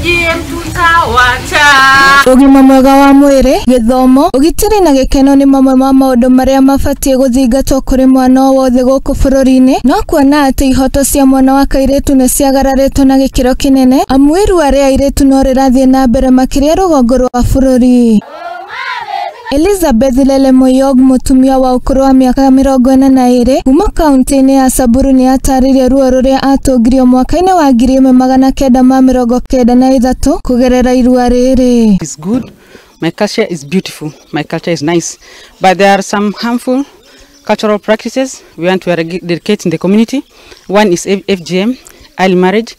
FGM tutawacha. Ugima mwega wa mwiri, githomo, ugitiri na gikeno ni mamwe ma maundu maria mabatie guthingatwo kuri mwana wothe guku bururi-ini, no kuona ati ihoto cia mwana wa kairitu ni ciagararitwo na gikiro kinene, amu Irua Ria Airitu no rirathie na mbere makiria rugongo rwa bururi. Elizabeth Lelemoyog, Mutumia wa Ukuru wa miaka 42 kuma kaunti-ini ya Samburu Niatariirie Ruria Atungirwo mwaka-ini wa 1993 Kugerera Irua Riri. It's good. My culture is beautiful. My culture is nice. But there are some harmful cultural practices we want to eradicate in the community. One is FGM, early marriage,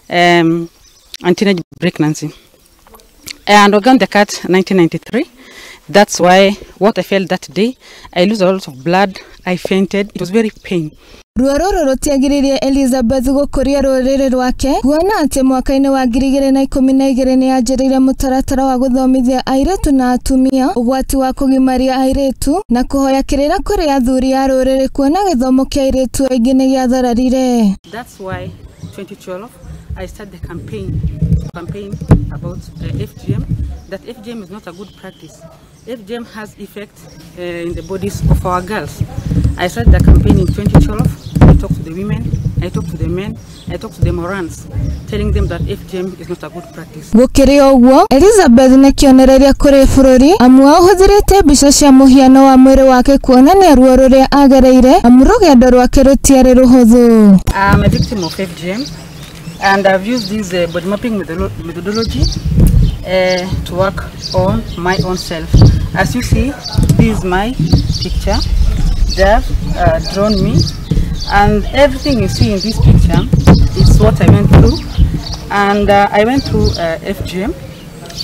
and teenage pregnancy. And I got the cat 1993. That's why what I felt that day, I lose a lot of blood, I fainted, it was very pain. Ruru rutiagiririe Elizabeth gukuria ruriri rwake kuona ati mwaka-ini wa 2012 ni Agereire Mutaratara wa Guthomihia airitu na atumia ugwati wa kugimaria airitu na kuhoya kirira kuri athuri a ruriri kuona githomo kia airitu aingi ni giathararire. That's why 2012 I started the campaign about FGM, that FGM is not a good practice. FGM has effect in the bodies of our girls. I started the campaign in 2012. I talked to the women, I talked to the men, I talked to the morans, telling them that FGM is not a good practice. Gukiri ogwo, Elizabeth ne kionereria kuri bururi, amu ahuthirite mbica cia muhiano wa mwiri wake kuonania ruo ruria agereire, amu rugendo rwake rutiari ruhuthu. I'm a victim of FGM. And I've used this body mapping methodology to work on my own self. As you see, this is my picture. They have drawn me, and everything you see in this picture is what I went through. And I went through FGM.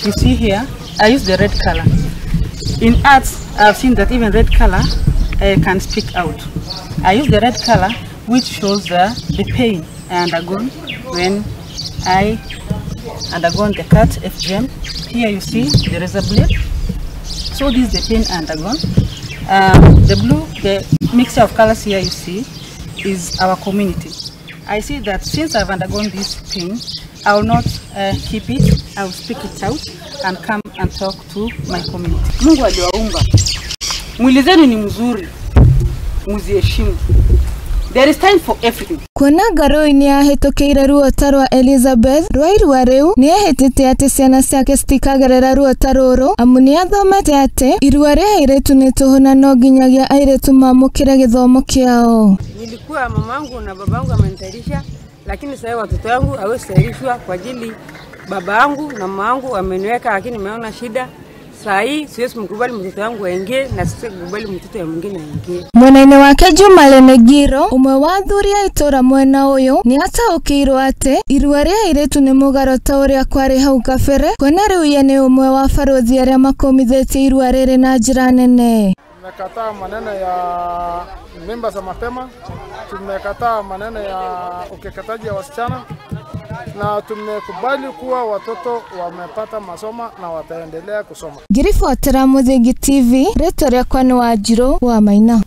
You see here, I use the red color. In arts, I've seen that even red color can speak out. I use the red color, which shows the pain I undergone when I undergone the cut FGM. Here you see the razor blade. So this is the pain I undergone. The blue, the mixture of colors here you see is our community. I see that since I've undergone this pain, I will not keep it. I will speak it out and come and talk to my community. Mungu aliwaumba. Mwili zenu ni mzuri. Muziheshimu. There is time for everything. Kuona ngaro-ini ya Ahitukiire ruota rwa Elizabeth rwa Irua riu ni ehitite ati ciana ciake citikagerera ruota ruru, amu ni athomete ati Irua Ria Airitu ni tuhuna no nginyagia airitu mamukire githomo kiao. Nilikuwa mamangu na babangu amenitayarisha, lakini sasa watoto wangu hawezi tayarishwa kwa ajili baba yangu na mama yangu ameniweka, lakini nimeona shida. Sai siwezi mkubali mtoto wangu aingie na siwezi mkubali mtoto ya mwingine aingie. Mwena wake Jumalenegiro umwe wa athuri a itura mwena uyu ni ataukirwo ati Irua Ria Airitu ni mugaro ta uria kwari hau kabere, kwena riu ye ni umwe wa barothi aria makomithitie irua riri na njira nene. Tumekataa maneno ya mimba za mapema, tumekataa maneno ya ukeketaji ya wasichana, na tumekubali kuwa watoto wamepata masomo na wataendelea kusoma. Ngirifuatira Muthingi TV, rĩtwa rĩakwa nĩ Wanjirũ wa Maina.